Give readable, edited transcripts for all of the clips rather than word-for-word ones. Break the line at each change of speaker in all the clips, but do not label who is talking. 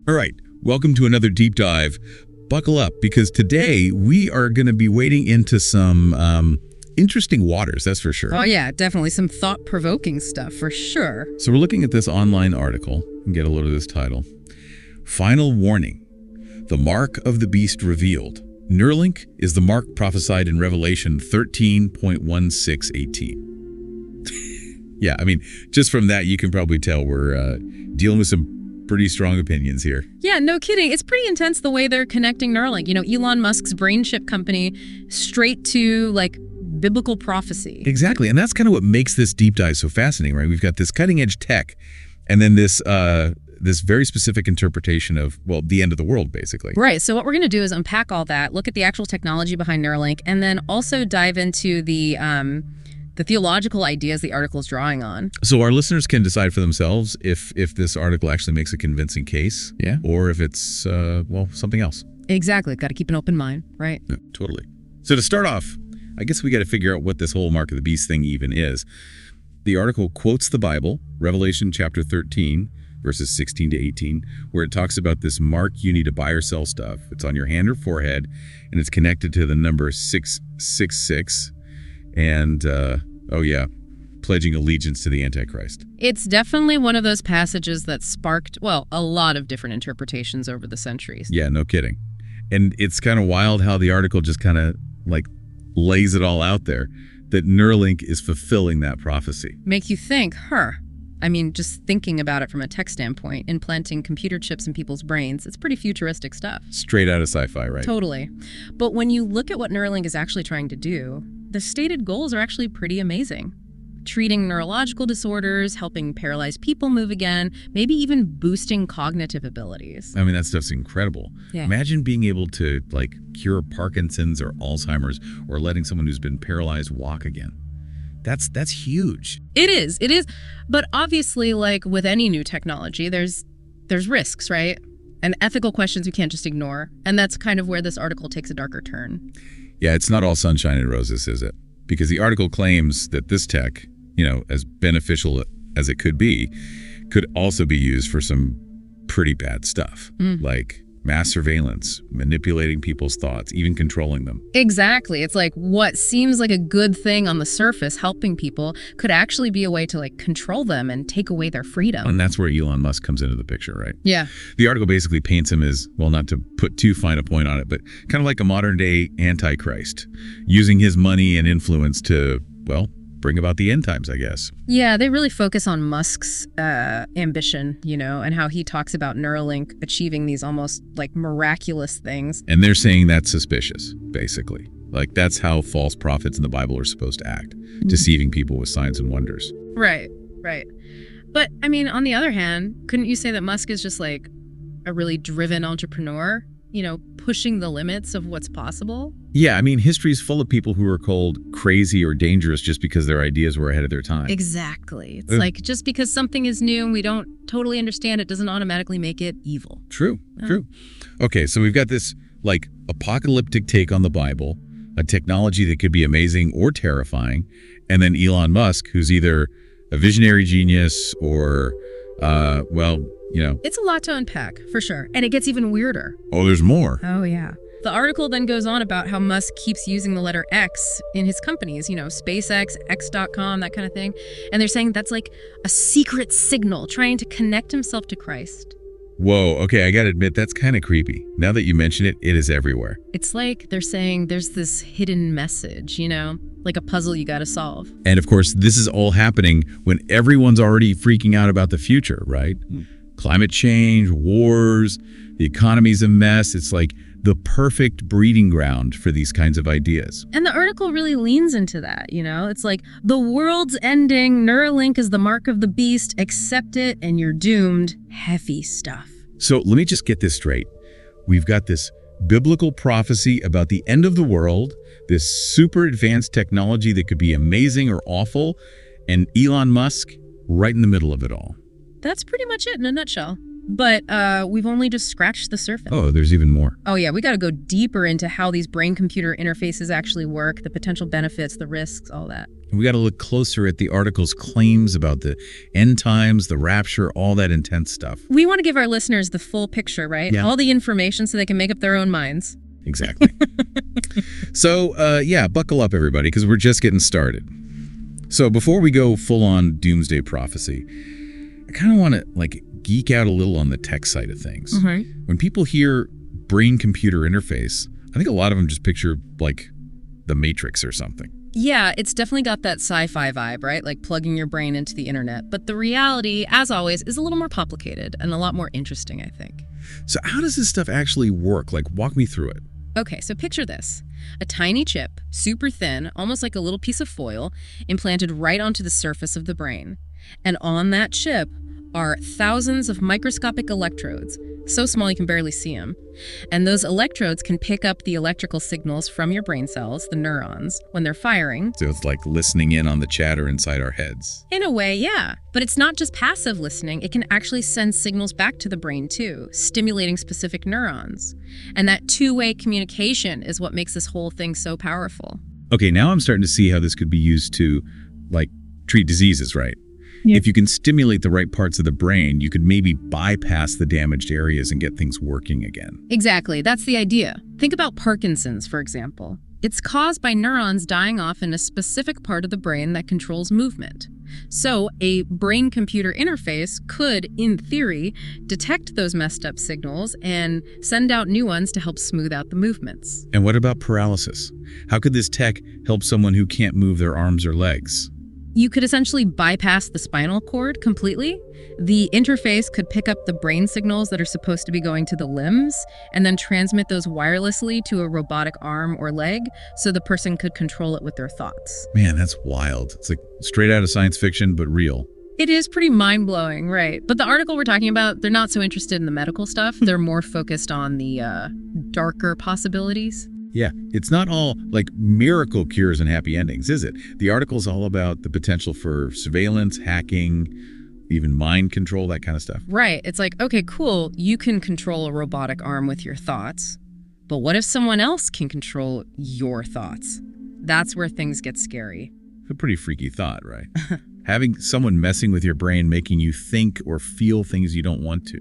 All right, welcome to another deep dive. Buckle up, because today we are going to be wading into some interesting waters, that's for sure.
Oh yeah, definitely some thought-provoking stuff, for sure.
So we're looking at this online article and get a load of this title. Final warning. The mark of the beast revealed. Neuralink is the mark prophesied in Revelation 13.1618. Yeah, I mean, just from that, you can probably tell we're dealing with some pretty strong opinions here.
Yeah, no kidding. It's pretty intense the way they're connecting Neuralink. You know, Elon Musk's brain chip company straight to, like, biblical prophecy.
Exactly, and that's kind of what makes this deep dive so fascinating, right? We've got this cutting-edge tech, and then this very specific interpretation of, well, the end of the world, basically.
Right, so what we're going to do is unpack all that, look at the actual technology behind Neuralink, and then also dive into the theological ideas the article is drawing on.
So our listeners can decide for themselves if this article actually makes a convincing case, or if it's, well, something else.
Exactly, got to keep an open mind, right?
Yeah, totally. So to start off, I guess we got to figure out what this whole mark of the beast thing even is. The article quotes the Bible, Revelation chapter 13, verses 16 to 18, where it talks about this mark you need to buy or sell stuff. It's on your hand or forehead, and it's connected to the number 666, and, oh yeah, pledging allegiance to the Antichrist.
It's definitely one of those passages that sparked, well, a lot of different interpretations over the centuries.
Yeah, no kidding. And it's kind of wild how the article just kind of, like, lays it all out there, that Neuralink is fulfilling that prophecy.
Make you think, I mean, just thinking about it from a tech standpoint, implanting computer chips in people's brains, it's pretty futuristic stuff.
Straight out of sci-fi, right?
Totally. But when you look at what Neuralink is actually trying to do, the stated goals are actually pretty amazing. Treating neurological disorders, helping paralyzed people move again, maybe even boosting cognitive abilities.
I mean, that stuff's incredible.
Yeah.
Imagine being able to, like, cure Parkinson's or Alzheimer's, or letting someone who's been paralyzed walk again. That's huge.
It is. But obviously, like with any new technology, there's risks, right? And ethical questions we can't just ignore. And that's kind of where this article takes a darker turn.
Yeah, it's not all sunshine and roses, is it? Because the article claims that this tech, you know, as beneficial as it could also be used for some pretty bad stuff, like mass surveillance, manipulating people's thoughts, even controlling them.
Exactly. It's like what seems like a good thing on the surface, helping people, could actually be a way to, like, control them and take away their freedom.
And that's where Elon Musk comes into the picture, right?
Yeah.
The article basically paints him as, well, not to put too fine a point on it, but kind of like a modern-day Antichrist, using his money and influence to, well, bring about the end times, I guess.
Yeah, they really focus on Musk's ambition, you know, and how he talks about Neuralink achieving these almost, like, miraculous things.
And they're saying that's suspicious, basically. Like, that's how false prophets in the Bible are supposed to act, deceiving people with signs and wonders.
Right. But, I mean, on the other hand, couldn't you say that Musk is just, like, a really driven entrepreneur, you know, pushing the limits of what's possible?
Yeah, I mean, history's full of people who are called crazy or dangerous just because their ideas were ahead of their time.
Exactly. It's like, just because something is new and we don't totally understand it doesn't automatically make it evil.
True. Okay, so we've got this, like, apocalyptic take on the Bible, a technology that could be amazing or terrifying, and then Elon Musk, who's either a visionary genius or, well, you know.
It's a lot to unpack, for sure. And it gets even weirder.
Oh, there's more.
Oh, yeah. The article then goes on about how Musk keeps using the letter X in his companies, you know, SpaceX, X.com, that kind of thing. And they're saying that's like a secret signal trying to connect himself to Christ.
Whoa, okay, I gotta admit, that's kind of creepy. Now that you mention it, it is everywhere.
It's like they're saying there's this hidden message, you know, like a puzzle you gotta solve.
And of course, this is all happening when everyone's already freaking out about the future, right? Climate change, wars, the economy's a mess. It's like the perfect breeding ground for these kinds of ideas.
And the article really leans into that, you know? It's like, the world's ending, Neuralink is the mark of the beast, accept it and you're doomed. Heavy stuff.
So let me just get this straight. We've got this biblical prophecy about the end of the world, this super advanced technology that could be amazing or awful, and Elon Musk right in the middle of it all.
That's pretty much it in a nutshell. But we've only just scratched the surface.
Oh, there's even more.
Oh yeah, we got to go deeper into how these brain-computer interfaces actually work, the potential benefits, the risks, all that.
We got to look closer at the article's claims about the end times, the rapture, all that intense stuff.
We want to give our listeners the full picture, right?
Yeah.
All the information so they can make up their own minds.
Exactly. So, yeah, buckle up, everybody, because we're just getting started. So before we go full-on doomsday prophecy, I kind of want to, geek out a little on the tech side of things.
Mm-hmm.
When people hear brain-computer interface, I think a lot of them just picture, the Matrix or something.
Yeah, it's definitely got that sci-fi vibe, right? Like plugging your brain into the internet. But the reality, as always, is a little more complicated and a lot more interesting, I think.
So how does this stuff actually work? Walk me through it.
Okay, so picture this. A tiny chip, super thin, almost like a little piece of foil, implanted right onto the surface of the brain. And on that chip are thousands of microscopic electrodes, so small you can barely see them. And those electrodes can pick up the electrical signals from your brain cells, the neurons, when they're firing.
So it's like listening in on the chatter inside our heads.
In a way, yeah. But it's not just passive listening. It can actually send signals back to the brain, too, stimulating specific neurons. And that two-way communication is what makes this whole thing so powerful.
Okay, now I'm starting to see how this could be used to, treat diseases, right?
Yeah.
If you can stimulate the right parts of the brain, you could maybe bypass the damaged areas and get things working again.
Exactly. That's the idea. Think about Parkinson's, for example. It's caused by neurons dying off in a specific part of the brain that controls movement. So a brain-computer interface could, in theory, detect those messed up signals and send out new ones to help smooth out the movements.
And what about paralysis? How could this tech help someone who can't move their arms or legs?
You could essentially bypass the spinal cord completely. The interface could pick up the brain signals that are supposed to be going to the limbs and then transmit those wirelessly to a robotic arm or leg so the person could control it with their thoughts.
Man, that's wild. It's like straight out of science fiction, but real.
It is pretty mind-blowing, right? But the article we're talking about, they're not so interested in the medical stuff. They're more focused on the darker possibilities.
Yeah, it's not all miracle cures and happy endings, is it? The article's all about the potential for surveillance, hacking, even mind control, that kind of stuff.
Right. It's like, okay, cool, you can control a robotic arm with your thoughts, but what if someone else can control your thoughts? That's where things get scary.
It's a pretty freaky thought, right? Having someone messing with your brain, making you think or feel things you don't want to.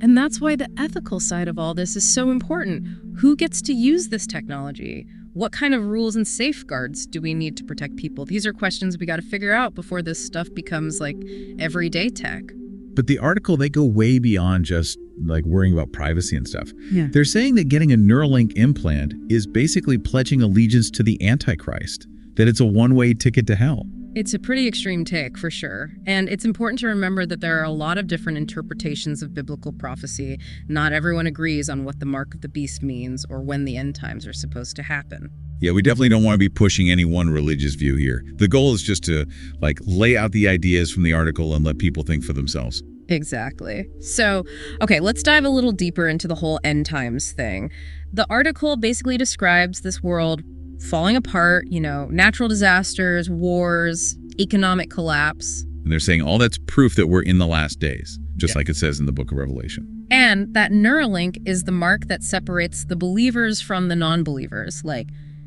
And that's why the ethical side of all this is so important. Who gets to use this technology? What kind of rules and safeguards do we need to protect people? These are questions we got to figure out before this stuff becomes everyday tech.
But the article, they go way beyond just worrying about privacy and stuff.
Yeah.
They're saying that getting a Neuralink implant is basically pledging allegiance to the Antichrist, that it's a one-way ticket to hell.
It's a pretty extreme take, for sure. And it's important to remember that there are a lot of different interpretations of biblical prophecy. Not everyone agrees on what the mark of the beast means or when the end times are supposed to happen.
Yeah, we definitely don't want to be pushing any one religious view here. The goal is just to, lay out the ideas from the article and let people think for themselves.
Exactly. So, okay, let's dive a little deeper into the whole end times thing. The article basically describes this world falling apart, natural disasters, wars, economic collapse.
And they're saying all that's proof that we're in the last days, just like it says in the book of Revelation.
And that Neuralink is the mark that separates the believers from the non-believers.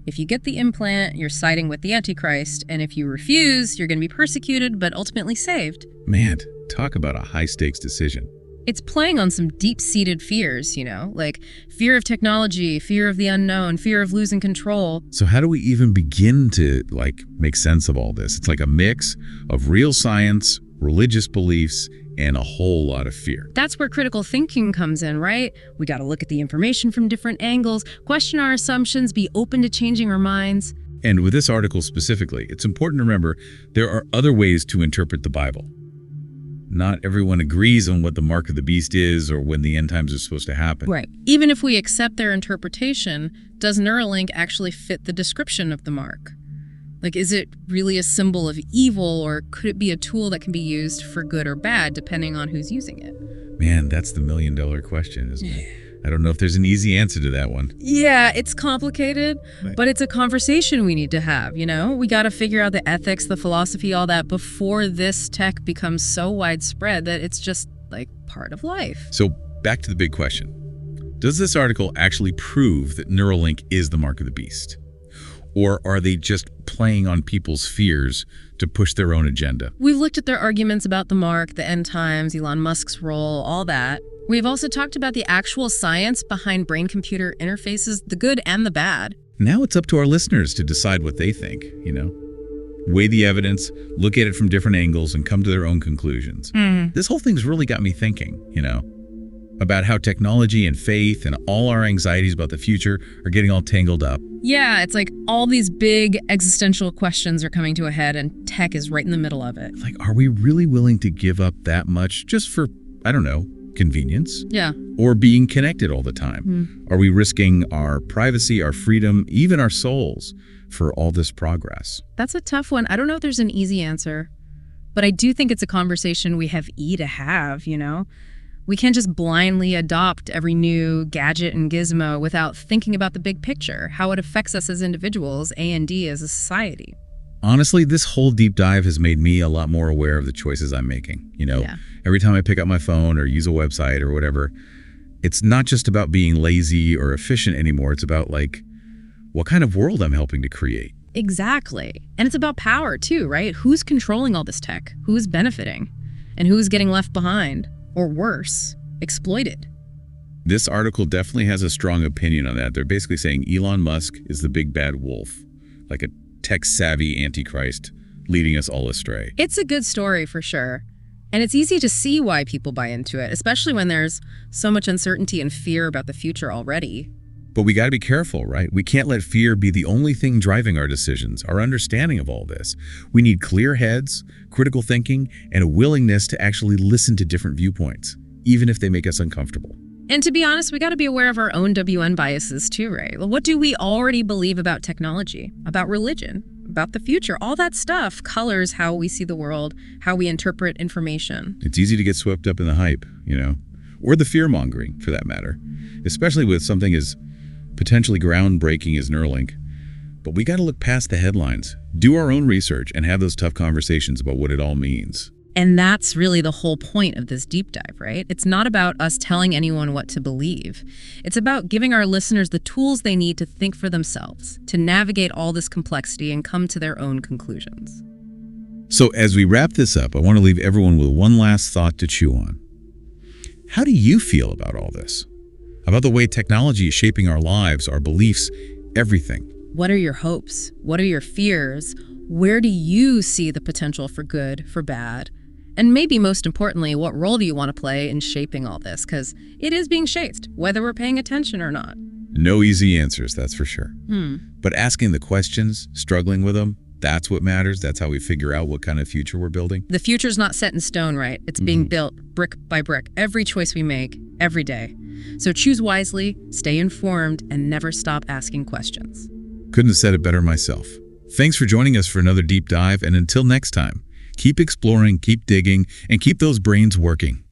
If you get the implant, you're siding with the Antichrist, and if you refuse, you're going to be persecuted, but ultimately saved.
Man, talk about a high-stakes decision.
It's playing on some deep-seated fears, fear of technology, fear of the unknown, fear of losing control.
So how do we even begin to, make sense of all this? It's like a mix of real science, religious beliefs, and a whole lot of fear.
That's where critical thinking comes in, right? We got to look at the information from different angles, question our assumptions, be open to changing our minds.
And with this article specifically, it's important to remember there are other ways to interpret the Bible. Not everyone agrees on what the mark of the beast is or when the end times are supposed to happen.
Right. Even if we accept their interpretation, does Neuralink actually fit the description of the mark? Is it really a symbol of evil, or could it be a tool that can be used for good or bad, depending on who's using it?
Man, that's the million-dollar question, isn't it? I don't know if there's an easy answer to that one.
Yeah, it's complicated,
Right.
but it's a conversation we need to have, We got to figure out the ethics, the philosophy, all that before this tech becomes so widespread that it's just part of life.
So back to the big question. Does this article actually prove that Neuralink is the mark of the beast? Or are they just playing on people's fears to push their own agenda?
We've looked at their arguments about the mark, the end times, Elon Musk's role, all that. We've also talked about the actual science behind brain-computer interfaces, the good and the bad.
Now it's up to our listeners to decide what they think, Weigh the evidence, look at it from different angles, and come to their own conclusions. This whole thing's really got me thinking, about how technology and faith and all our anxieties about the future are getting all tangled up.
Yeah, it's like all these big existential questions are coming to a head, and tech is right in the middle of it.
Like, are we really willing to give up that much just for, convenience?
Yeah.
Or being connected all the time? Are we risking our privacy, our freedom, even our souls for all this progress?
That's a tough one. I don't know if there's an easy answer, but I do think it's a conversation we have to have, We can't just blindly adopt every new gadget and gizmo without thinking about the big picture, how it affects us as individuals and as a society.
Honestly, this whole deep dive has made me a lot more aware of the choices I'm making. Every time I pick up my phone or use a website or whatever, it's not just about being lazy or efficient anymore. It's about, what kind of world I'm helping to create.
Exactly. And it's about power, too, right? Who's controlling all this tech? Who's benefiting? And who's getting left behind? Or worse, exploited.
This article definitely has a strong opinion on that. They're basically saying Elon Musk is the big bad wolf, like a tech-savvy Antichrist leading us all astray.
It's a good story for sure. And it's easy to see why people buy into it, especially when there's so much uncertainty and fear about the future already.
But we got to be careful, right? We can't let fear be the only thing driving our decisions, our understanding of all this. We need clear heads, critical thinking, and a willingness to actually listen to different viewpoints, even if they make us uncomfortable.
And to be honest, we got to be aware of our own WN biases too, right? What do we already believe about technology, about religion, about the future? All that stuff colors how we see the world, how we interpret information.
It's easy to get swept up in the hype, or the fear-mongering, for that matter, especially with something as potentially groundbreaking as Neuralink. But we got to look past the headlines, do our own research, and have those tough conversations about what it all means.
And that's really the whole point of this deep dive, right? It's not about us telling anyone what to believe. It's about giving our listeners the tools they need to think for themselves, to navigate all this complexity and come to their own conclusions.
So as we wrap this up, I want to leave everyone with one last thought to chew on. How do you feel about all this? About the way technology is shaping our lives, our beliefs, everything.
What are your hopes? What are your fears? Where do you see the potential for good, for bad? And maybe most importantly, what role do you want to play in shaping all this? Because it is being shaped, whether we're paying attention or not.
No easy answers, that's for sure. But asking the questions, struggling with them, that's what matters. That's how we figure out what kind of future we're building.
The future's not set in stone, right? It's being built brick by brick. Every choice we make, every day. So choose wisely, stay informed, and never stop asking questions.
Couldn't have said it better myself. Thanks for joining us for another deep dive, and until next time, keep exploring, keep digging, and keep those brains working.